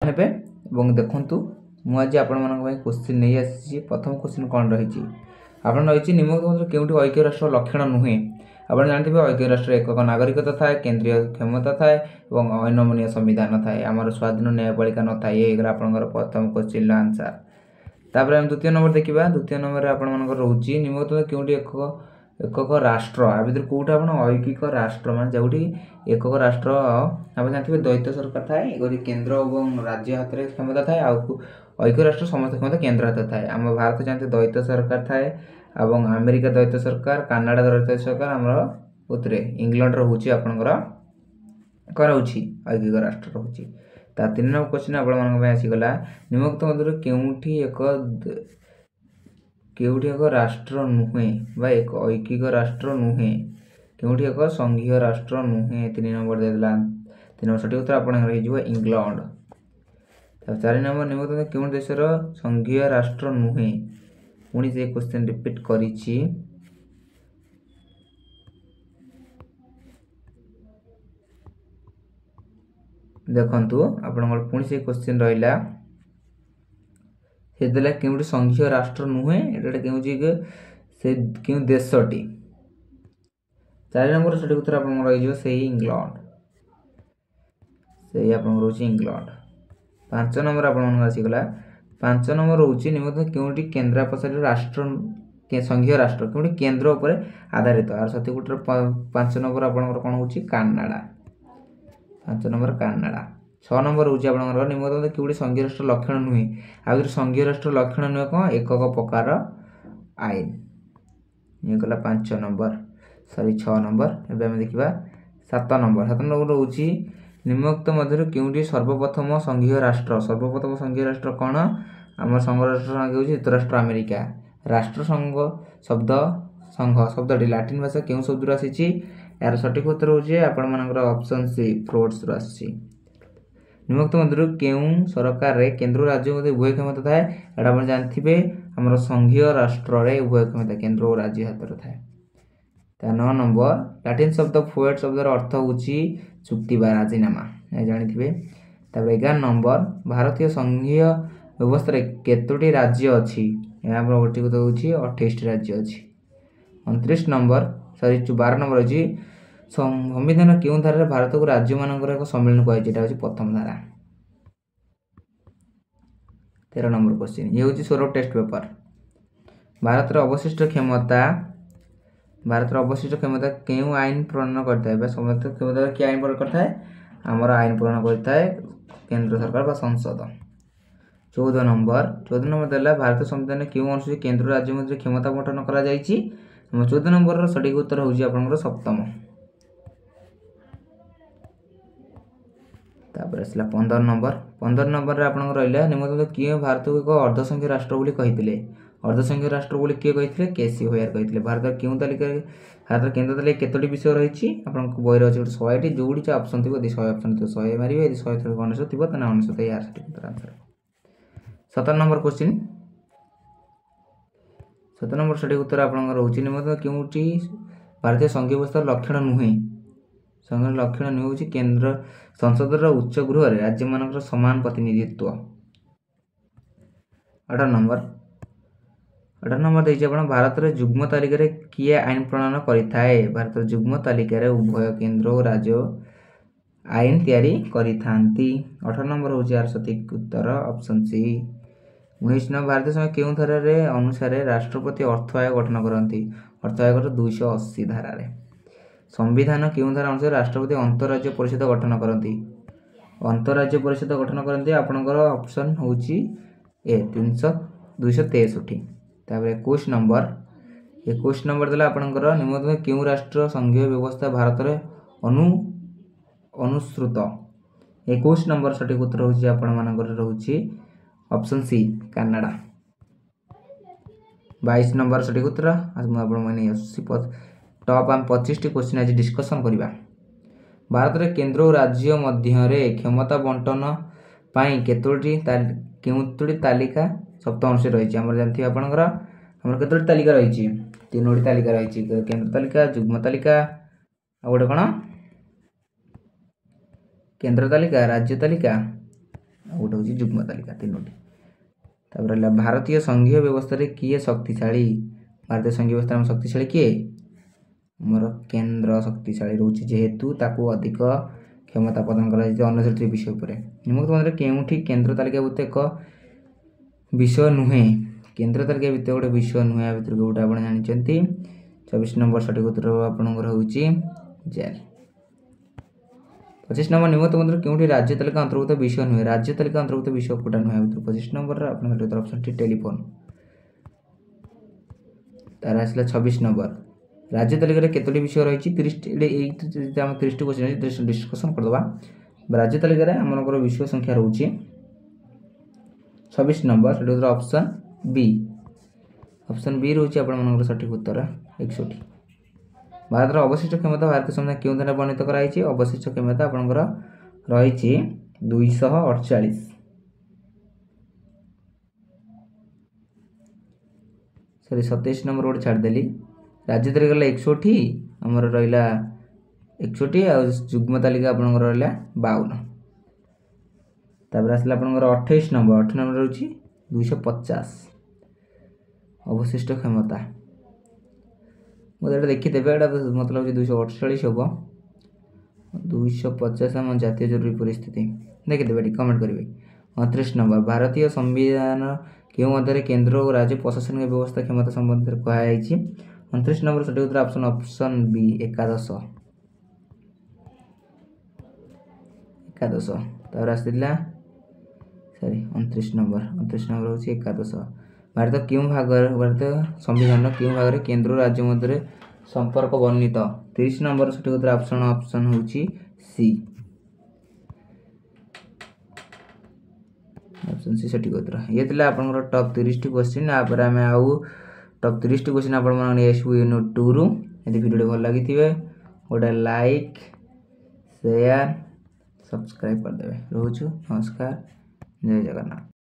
हेबे एवं देखंतु मु आज आपण मानक भाई क्वेश्चन नहीं आसी। प्रथम क्वेश्चन कौन रही आपण रही निम्नलिखित मध्य केउटी ऐक्य राष्ट्र लक्षण नुहे। आप जानते हैं ऐक्य राष्ट्र एकक नागरिकता थाए, केंद्रीय क्षमता थाए और अनमनीय संविधान थाए, आमर स्वाधीन न्यायपालिका न थाए। ये आपंकर प्रथम क्वेश्चन आंसर। तापर हम द्वितीय नंबर देखा। द्वितीय नंबर आप रोचे निम्नलिखित केउटी एकक राष्ट्र आ भर कौटा आप ऐकिक राष्ट्र मान जो एकक राष्ट्र आप जानते हैं द्वैत सरकार थाए, केंद्र और राज्य हाथ में क्षमता थाए। ऐक्य राष्ट्र समस्त क्षमता केंद्र हाथ थाए। आम भारत जानते द्वैत सरकार थाए और अमेरिका द्वैत सरकार, कानाडा द्वैत सरकार, आमर उतरे इंग्लैंड रोचे आपंकर कौन रोचे ऐकिक राष्ट्र रोचे। तीन नंबर क्वेश्चन आप आसीगला निम्नलिखित मध्य केउटी एक राष्ट्र नुहे बा एक ऐकिक राष्ट्र नुहे, केउटी एक संघीय राष्ट्र नुहे। 3 नंबर देला। 3 नंबर सठिक उत्तर आप इंग्लैंड। 4 नंबर निम्नलिखित केउं देशर संघीय राष्ट्र नुहे। पुणी से क्वेश्चन रिपीट करिछि। देखंतु आपन पुणी से क्वेश्चन रहिला से देला केउटी संघीय राष्ट्र नुहे, एटा केउची से केउ देशटी। 4 नंबर सठिक उत्तर आपन रहि जो से इंग्लैंड, से आपन रोची इंग्लैंड। 5 नंबर आपन आसीगला। 5 नंबर रोची निम्नलिखित केउटी केंद्रापसारित राष्ट्र संघीय राष्ट्र केउटी केंद्र उपरे आधारित। आर सठिक उत्तर 5 नंबर आपन कोन होची कानाडा। 5 number Canada. 6 नंबर होची आपन निम्नलिखित केउटी संघीय राष्ट्र लक्षण नुहे। आ संघीय राष्ट्र लक्षण नुहे कोन एकक प्रकार आईन। ये गला 5 नंबर सॉरी 6 नंबर। एबे हम देखिबा 7 नंबर। 7 नंबर होची निम्नलिखित मध्य केउटी सर्वप्रथम संघीय राष्ट्र। सर्वप्रथम संघीय राष्ट्र कोन हमर संघ राष्ट्र संघ होची युक्तराष्ट्र अमेरिका। राष्ट्र संघ शब्दटी लैटिन भाषा केउ शब्द आसीची। यार सठिक उत्तर होची आपण मानकर ऑप्शन सी फ्रूट्स रो आसी। निम्नलिखित मध्य केउ सरकार रे केंद्र राज्य मध्य उभय क्षमता थाए। एटा आपण जानथिबे हमर संघीय राष्ट्र रे उभय क्षमता केंद्र और राज्य हाथ रे थाए। 9 नंबर लैटिन शब्द फोएट शब्द रो अर्थ होची चुक्ति बा राजीनामा, ए जानिथिबे। तापर 11 नंबर भारतीय संघीय व्यवस्था रे केतोटी राज्य अछि। या हमर ओटी को होची 28 राज्य अछि। 29 नंबर सॉरी 12 नंबर अछि संविधान केउ धारा रे भारत को राज्य मानकर एक सम्मेलन कहै जेटा होची प्रथम धारा। 13 नंबर क्वेश्चन ये होची 16 टेस्ट पेपर। भारत रे अवशिष्ट क्षमता केउ आईन प्रणयन करता है बा समस्त क्षमता के आईन प्रणयन करता है हमर आईन प्रणयन करता है केंद्र सरकार बा संसद। 14 नंबर देला भारतीय संविधान केउ अनुसूची केंद्र राज्य मध्य क्षमता बंटन करा जायछि। 14 नंबर रो सठिक उत्तर होची आपनकर सप्तम। तापर असला 15 नंबर रे आपन रहइला निम्नलिखित किए भारत को एक अर्धसंघीय राष्ट्र बोली कहिथिले। अर्धसंघीय राष्ट्र बोली किए कहिथिले केसी होयर कहिथिले। भारत केउ तालिका भारत केंद्र तालिका केतोटी विषय रहिछि आपन को बहिर अछि 100 टी जोडी छ ऑप्शन थिबो 100 ऑप्शन थिबो 100 मारिबे 100 थरे 99 थिबो त 99 यार सठिक उत्तर आंसर। 17 नंबर क्वेश्चन 17 नंबर सठिक उत्तर आपन रहउछि निम्नलिखित केउटी भारतीय संघीय व्यवस्था लक्षण नुहे। संघीय लक्षण नुहे होछि केंद्र संसद रो उच्च गृह रे राज्य मानकर समान प्रतिनिधित्व। 18 नंबर देछि आपण भारत रे युग्म तालिका रे किए आईन प्रणयन करिथाए। भारत रे युग्म तालिका रे उभय केंद्र और राज्य आईन तयारी करिथांती। 18 नंबर होछि यार सठिक उत्तर ऑप्शन सी। 19 नंबर भारतीय संविधान केउ धारा रे अनुसार राष्ट्रपति अर्थ आयोग गठन करंती। अर्थ आयोग रो 280 धारा रे। संविधान केउ धारा अनुसार राष्ट्रपति अंतरराज्य परिषद गठन करंती। अंतरराज्य परिषद गठन करंती आपनकर ऑप्शन होची ए 263। तापर 21 नंबर देला आपनकर निम्नलिखित केउ राष्ट्र संघीय व्यवस्था भारत रे अनुसृत। 21 नंबर सठिक उत्तर होची आपण मानकर रहउची ऑप्शन सी कनाडा। 22 नंबर सठिक उत्तर आज म आपण माने टॉप हम 25 टी क्वेश्चन आज डिस्कशन करिबा। भारत रे केंद्र और राज्य मध्य रे क्षमता बंटन पाई केतोटी तालिका सप्तम अनुसार रहिछि। हमर जानथि आपनकर हमर केतोटी तालिका रहिछि 3टी तालिका रहिछि केंद्र तालिका युग्म तालिका आ गोटे कोन केंद्र तालिका राज्य तालिका गोटे हूँ जुग्म तालिका तीनोटी। तापर है भारतीय संघीय व्यवस्था किए शक्तिशाली भारतीय संघीय व्यवस्था में शक्तिशाली किए मोर केन्द्र शक्तिशाली रोचे जेहेतु ताकू अधिक क्षमता प्रदान कर अनुसूचित विषय पर निम्नलिखित मध्य केउठी केन्द्र तालिकाभुक्त एक विषय नुहे केन्द्र तालिका भितर गोटे विषय नुहे या भितर गोटे आप जानते 24 नंबर सठिक उत्तर आपंकर हूँ जेल। 25 नंबर निम्नलिखित मध्य केउठी राज्य तालिका अंतर्गत विषय नुहे राज्य तालिका अंतर्गत विषय कोटा नुहे भितर 25 नंबर आपंकर ऑप्शन टी टेलीफोन तार आसला 26 नंबर राज्य तालिका केतोटी विषय रही 30 क्वेश्चन डिस्कसन करदे राज्य तालिका आमर विषय संख्या रोचे 26 नंबर सठिक ऑप्शन बी रोचे आप सठिक उत्तर 61। भारत अवशिष्ट क्षमता भारतीय संविधान क्यों धारा वर्णित कराई अवशिष्ट क्षमता आपंकर रही 248 सॉरी 27 नंबर गोटे छाड़देली राज्य तालिका 61 आमर रहा 61 आ जुग्म तालिका आपंकर रहा 52 तापर आसला आपंकर 28 नंबर रोचे 250 अवशिष्ट क्षमता मुझे देखीदेवे एटा मतलब 248 हम 250 आम जातीय जरूरी परिस्थिति देखीदेवे कमेंट करेंगे। 29 नंबर भारतीय संविधान क्यों मध्य केन्द्र और राज्य प्रशासनिक व्यवस्था क्षमता संबंध में कहुई 29 नंबर सठिक उत्तर ऑप्शन बी 11 तापर आसला सॉरी 29 नंबर हूँ 11 भारत क्यों भाग भारतीय संविधान क्यों भाग में केन्द्र राज्य मध्य संपर्क वर्णित 30 नंबर सठिक उत्तर ऑप्शन हूँ सी ऑप्शन सी सठिक उत्तर ये आपंकर टॉप 30 क्वेश्चन आपर आम आउ टॉप 30 क्वेश्चन आप 2 रु यदि वीडियो भल लगी गोटे लाइक शेयर सब्सक्राइब करदे रोचु नमस्कार जय जगन्नाथ।